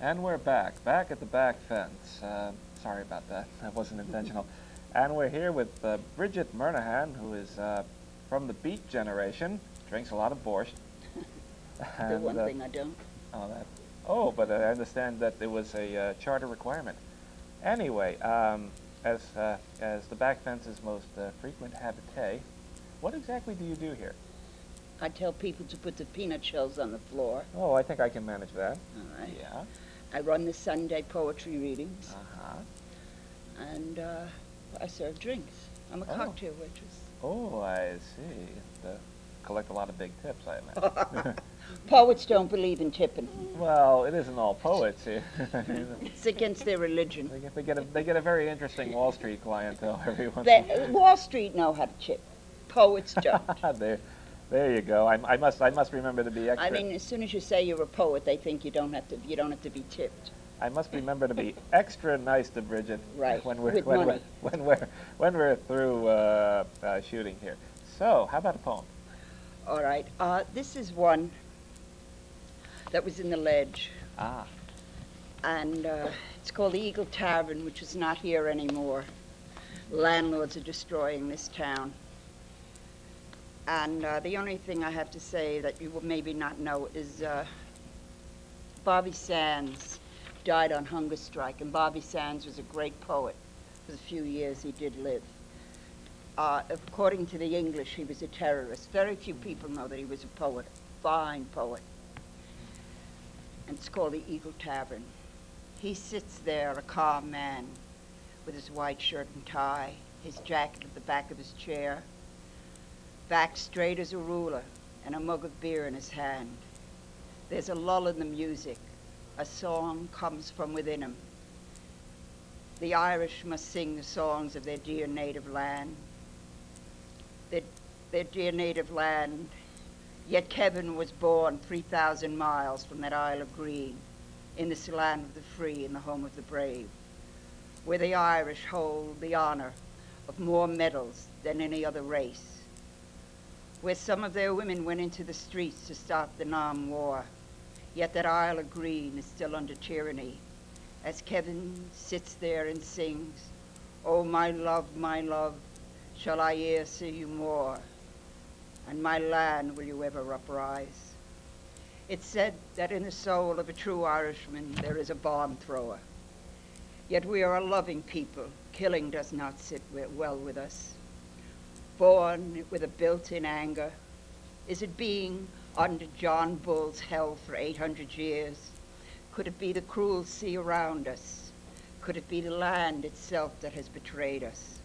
And we're back at the back fence. Sorry about that, that wasn't intentional. And we're here with Brigid Murnaghan, who is from the Beat generation, drinks a lot of borscht. The one thing I don't. Oh, but I understand that it was a charter requirement. Anyway, as the back fence's most frequent habitee, what exactly do you do here? I tell people to put the peanut shells on the floor. Oh, I think I can manage that. All right. Yeah. I run the Sunday poetry readings. Uh-huh. And I serve drinks. I'm a cocktail waitress. Oh, I see. Collect a lot of big tips, I imagine. Poets don't believe in tipping. Well, it isn't all poets here. It's against their religion. They get a very interesting Wall Street clientele every once in a while. Wall Street know how to tip. Poets don't. There you go. I must remember to be extra. I mean, as soon as you say you're a poet, they think you don't have to be tipped. I must remember to be extra nice to Brigid right. when we're money. when we're through shooting here. So, how about a poem? All right. This is one that was in the Ledge. Ah. And it's called the Eagle Tavern, which is not here anymore. Landlords are destroying this town. And the only thing I have to say that you will maybe not know is Bobby Sands died on hunger strike, and Bobby Sands was a great poet for the few years he did live. According to the English, he was a terrorist. Very few people know that he was a poet, fine poet. And it's called the Eagle Tavern. He sits there, a calm man, with his white shirt and tie, his jacket at the back of his chair, back straight as a ruler, and a mug of beer in his hand. There's a lull in the music. A song comes from within him. The Irish must sing the songs of their dear native land. Their dear native land. Yet Kevin was born 3,000 miles from that Isle of Green, in this land of the free and the home of the brave, where the Irish hold the honor of more medals than any other race, where some of their women went into the streets to stop the Nam War, yet that Isle of Green is still under tyranny, as Kevin sits there and sings, "Oh, my love, shall I e'er see you more? And my land, will you ever uprise?" It's said that in the soul of a true Irishman there is a bomb thrower. Yet we are a loving people. Killing does not sit well with us. Born with a built-in anger, is it being under John Bull's hell for 800 years? Could it be the cruel sea around us? Could it be the land itself that has betrayed us?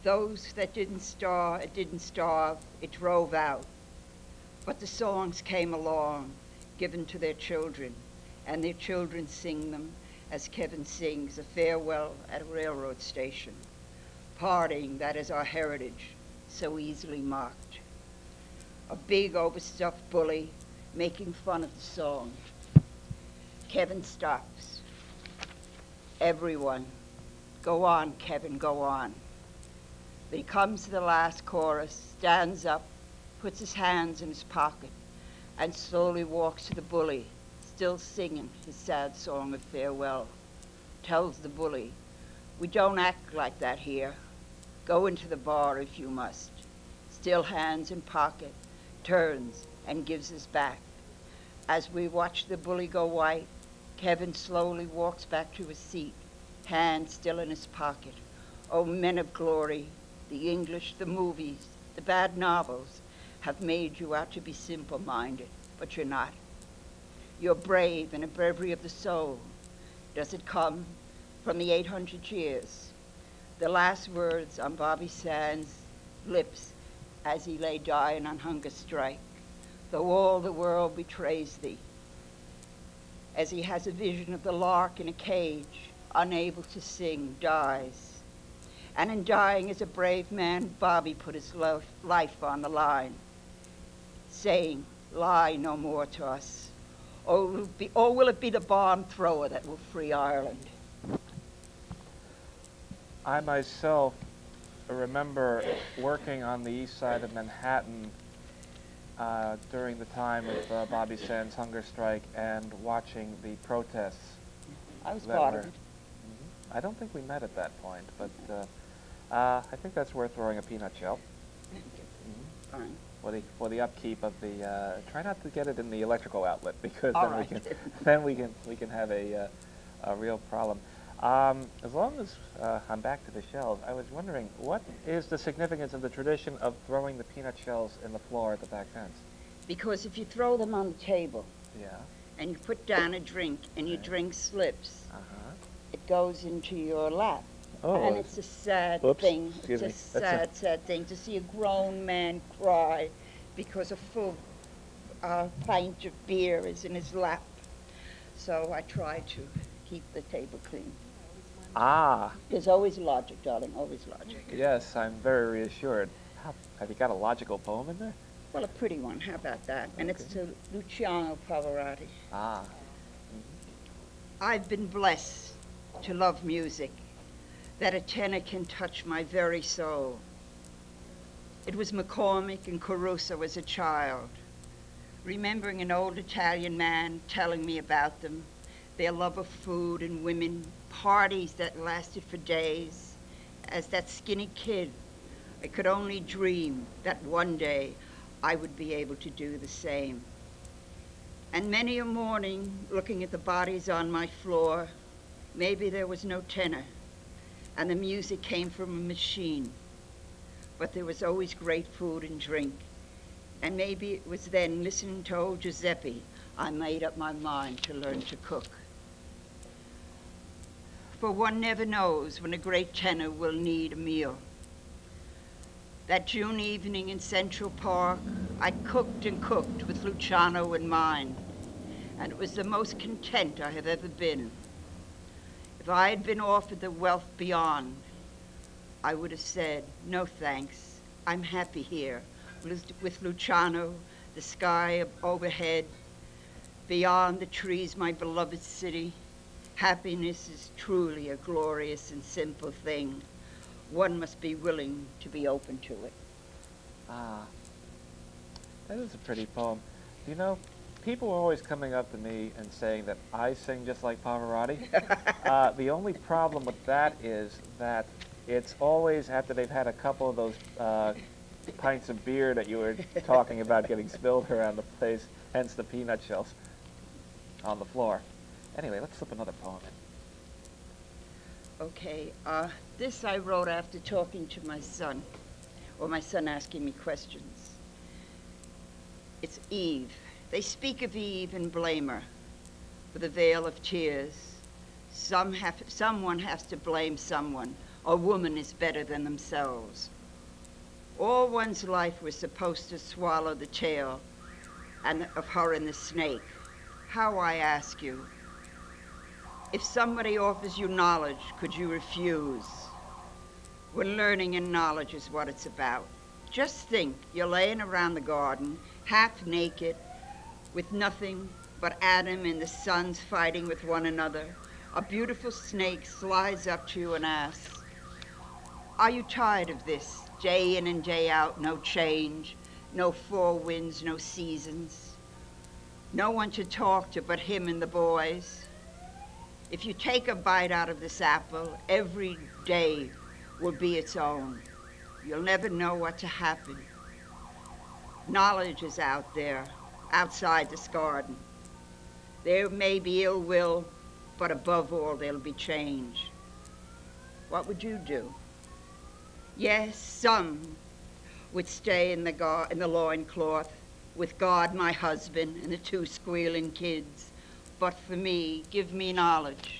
Those that didn't starve, it drove out. But the songs came along, given to their children, and their children sing them as Kevin sings a farewell at a railroad station. Parting, that is our heritage, so easily mocked. A big overstuffed bully making fun of the song. Kevin stops. Everyone, go on, Kevin, go on. But he comes to the last chorus, stands up, puts his hands in his pocket, and slowly walks to the bully, still singing his sad song of farewell. Tells the bully, "We don't act like that here. Go into the bar if you must." Still hands in pocket, turns and gives his back. As we watch the bully go white, Kevin slowly walks back to his seat, hand still in his pocket. Oh, men of glory, the English, the movies, the bad novels have made you out to be simple-minded, but you're not. You're brave in a bravery of the soul. Does it come from the 800 years? The last words on Bobby Sands' lips as he lay dying on hunger strike. Though all the world betrays thee, as he has a vision of the lark in a cage, unable to sing, dies. And in dying as a brave man, Bobby put his life on the line, saying, "Lie no more to us, or will it be the bomb thrower that will free Ireland?" I myself remember working on the east side of Manhattan during the time of Bobby Sands' hunger strike and watching the protests. I was that part were- of it. I don't think we met at that point, but I think that's worth throwing a peanut shell. Fine. For the upkeep of the try not to get it in the electrical outlet because All then right. we can have a real problem. As long as I'm back to the shells, I was wondering what is the significance of the tradition of throwing the peanut shells in the floor at the back fence? Because if you throw them on the table Yeah. and you put down a drink and your Right. drink slips, Uh-huh. it goes into your lap. Oh. And it's a sad Oops, thing. excuse me. It's a That's sad, sad thing to see a grown man cry because a full pint of beer is in his lap. So I try to keep the table clean. Ah, There's always logic, darling, always logic. yes, I'm very reassured. Have you got a logical poem in there? Well, a pretty one, how about that? And it's to Luciano Pavarotti. Ah. I've been blessed to love music, that a tenor can touch my very soul. It was McCormick and Caruso as a child, remembering an old Italian man telling me about them, their love of food and women, parties that lasted for days. As that skinny kid, I could only dream that one day I would be able to do the same. And many a morning, looking at the bodies on my floor, maybe there was no tenor, and the music came from a machine, but there was always great food and drink. And maybe it was then, listening to old Giuseppe, I made up my mind to learn to cook. For one never knows when a great tenor will need a meal. That June evening in Central Park, I cooked and cooked with Luciano in mind, and it was the most content I have ever been. If I had been offered the wealth beyond, I would have said, no thanks, I'm happy here with Luciano, the sky overhead, beyond the trees, my beloved city. Happiness is truly a glorious and simple thing. One must be willing to be open to it. Ah. That is a pretty poem. You know, people are always coming up to me and saying that I sing just like Pavarotti. The only problem with that is that it's always after they've had a couple of those pints of beer that you were talking about getting spilled around the place, hence the peanut shells on the floor. Anyway, let's slip another poem in. Okay, this I wrote after talking to my son, or my son asking me questions. It's Eve. They speak of Eve and blame her with a veil of tears. Someone has to blame someone. A woman is better than themselves. All one's life was supposed to swallow the tail of her and the snake. How, I ask you, if somebody offers you knowledge, could you refuse? When learning and knowledge is what it's about. Just think, you're laying around the garden, half naked, with nothing but Adam and the sons fighting with one another. A beautiful snake slides up to you and asks, are you tired of this? Day in and day out, no change, no four winds, no seasons. No one to talk to but him and the boys. If you take a bite out of this apple, every day will be its own. You'll never know what to happen. Knowledge is out there, outside this garden. There may be ill will, but above all, there'll be change. What would you do? Yes, some would stay in the loincloth with God, my husband, and the 2 squealing kids. But for me, give me knowledge,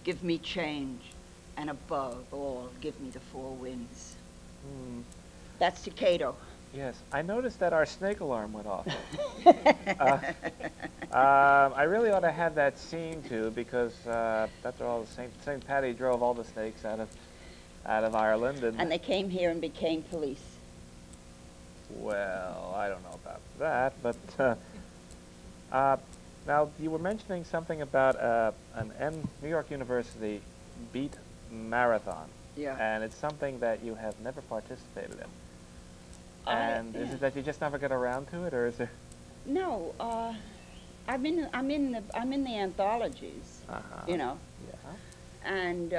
give me change, and above all, give me the 4 winds. That's to Cato. Yes, I noticed that our snake alarm went off. I really ought to have that scene too, because after all, St. Patty drove all the snakes out of Ireland, And they came here and became police. well, I don't know about that, but now you were mentioning something about an New York University beat marathon. Yeah. And it's something that you have never participated in. And is it that you just never get around to it, or is there? No, I'm in the anthologies, you know. Yeah. And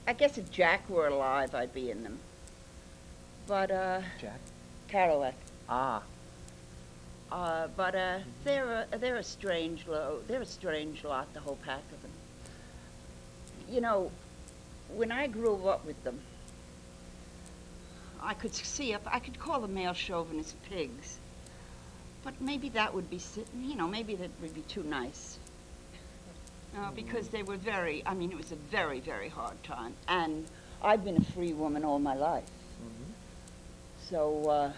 I guess if Jack were alive, I'd be in them. But Jack. Kerouac. Ah. But they're a strange they're a strange lot, the whole pack of them. You know, when I grew up with them, I could call the male chauvinists pigs. But maybe that would be, you know, maybe that would be too nice. Because they were it was a very, very hard time. And I've been a free woman all my life. So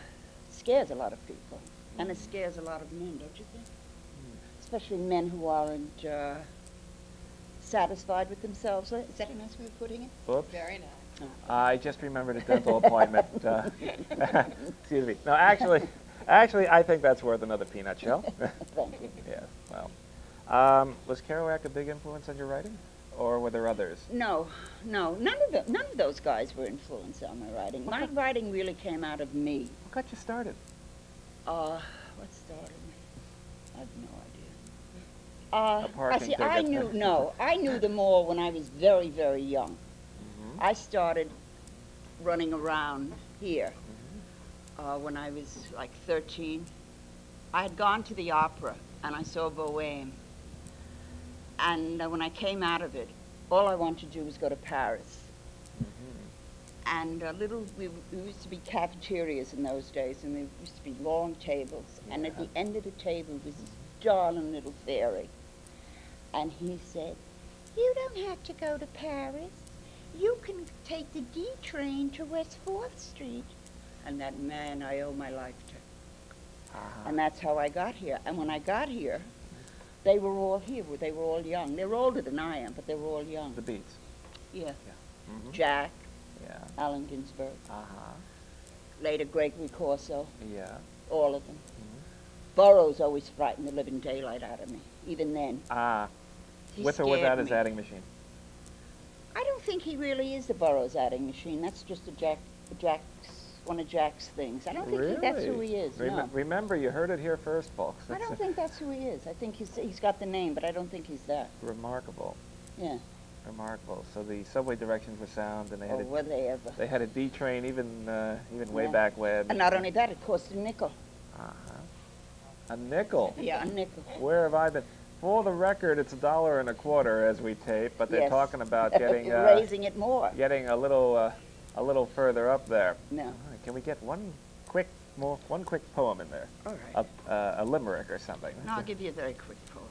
it scares a lot of people. And it scares a lot of men, don't you think? Especially men who aren't satisfied with themselves. Is that a nice way of putting it? Oops. Very nice. I just remembered a dental appointment. Excuse me. No, actually, I think that's worth another peanut shell. Thank you. Yeah. Well, was Kerouac a big influence on your writing, or were there others? No. None of those guys were influenced on my writing. My writing really came out of me. What got you started? What started me? I have no idea. I knew them all when I was very, very young. I started running around here when I was like 13. I had gone to the opera and I saw Bohème. And when I came out of it, all I wanted to do was go to Paris. And we used to be cafeterias in those days, and there used to be long tables. Yeah. And at the end of the table was this darling little fairy. And he said, "You don't have to go to Paris. You can take the D train to West 4th Street." And that man I owe my life to. And that's how I got here. And when I got here, they were all here. They were all young. They were older than I am, but they were all young. The Beats. Yeah. Jack. Yeah. Allen Ginsberg. Uh-huh. Later, Gregory Corso. Yeah. All of them. Burroughs always frightened the living daylight out of me, even then. With or without his adding machine? I don't think he really is the Burroughs adding machine. That's just one of Jack's things. I don't think that's who he is. No. Remember, you heard it here first, folks. I don't think that's who he is. I think he's got the name, but I don't think he's that. Remarkable. Yeah. Remarkable. So the subway directions were sound, and they had were they ever? They had a D train even way back when. And not only that, it cost a nickel. A nickel. Yeah, a nickel. Where have I been? For the record, it's $1.25 as we tape, but they're talking about getting raising it more. Getting a little further up there. No. Can we get one quick poem in there? All right. A limerick or something. No, I'll give you a very quick poem.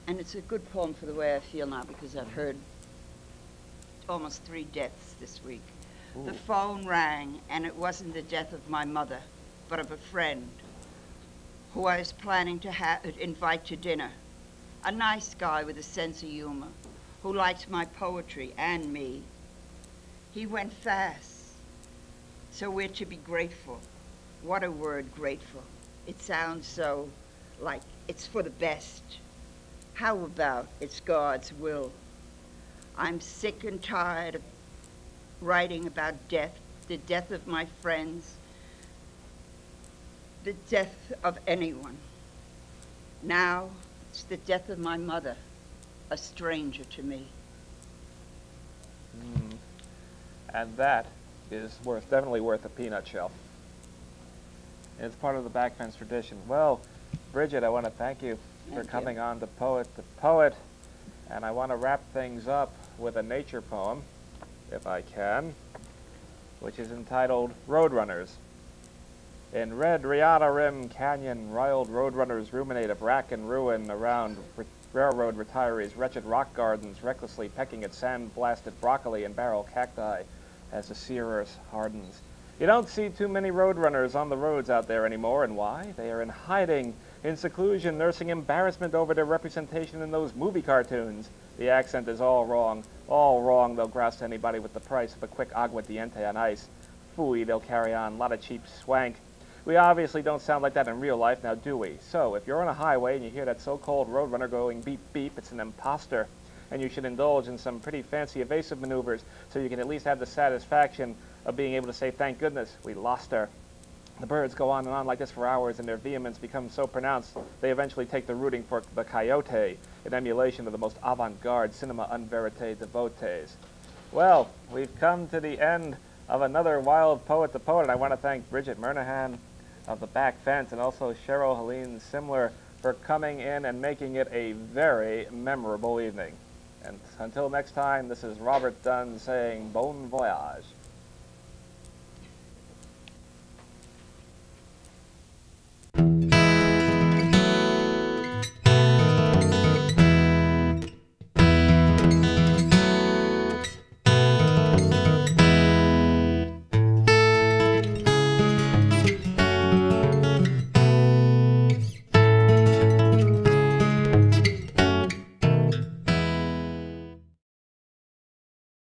And it's a good poem for the way I feel now, because I've heard almost 3 deaths this week. Ooh. The phone rang, and it wasn't the death of my mother, but of a friend who I was planning to invite to dinner. A nice guy with a sense of humor, who liked my poetry and me. He went fast, so we're to be grateful. What a word, grateful. It sounds so like it's for the best. How about it's God's will? I'm sick and tired of writing about death, the death of my friends, the death of anyone. Now it's the death of my mother, a stranger to me. And that is definitely worth a peanut shell. It's part of the back fence tradition. Well, Brigid, I want to thank you for coming on to Poet to Poet, and I want to wrap things up with a nature poem, if I can, which is entitled Roadrunners. In red Riata Rim Canyon, riled roadrunners ruminate of wrack and ruin around railroad retirees, wretched rock gardens, recklessly pecking at sand-blasted broccoli and barrel cacti as the sea earth hardens. You don't see too many roadrunners on the roads out there anymore, and why? They are in hiding, in seclusion, nursing embarrassment over their representation in those movie cartoons. The accent is all wrong. All wrong, they'll grouse to anybody with the price of a quick aguardiente on ice. Phooey, they'll carry on, a lot of cheap swank. We obviously don't sound like that in real life, now do we? So, if you're on a highway and you hear that so-called roadrunner going beep beep, it's an imposter. and you should indulge in some pretty fancy evasive maneuvers so you can at least have the satisfaction of being able to say, thank goodness, we lost her. The birds go on and on like this for hours, and their vehemence becomes so pronounced they eventually take to rooting for the coyote in emulation of the most avant-garde cinema en verite devotees. Well, we've come to the end of another Wild Poet to Poet, and I want to thank Brigid Murnaghan of the Back Fence and also Cheryl Helene Simler for coming in and making it a very memorable evening. And until next time, this is Robert Dunn saying bon voyage.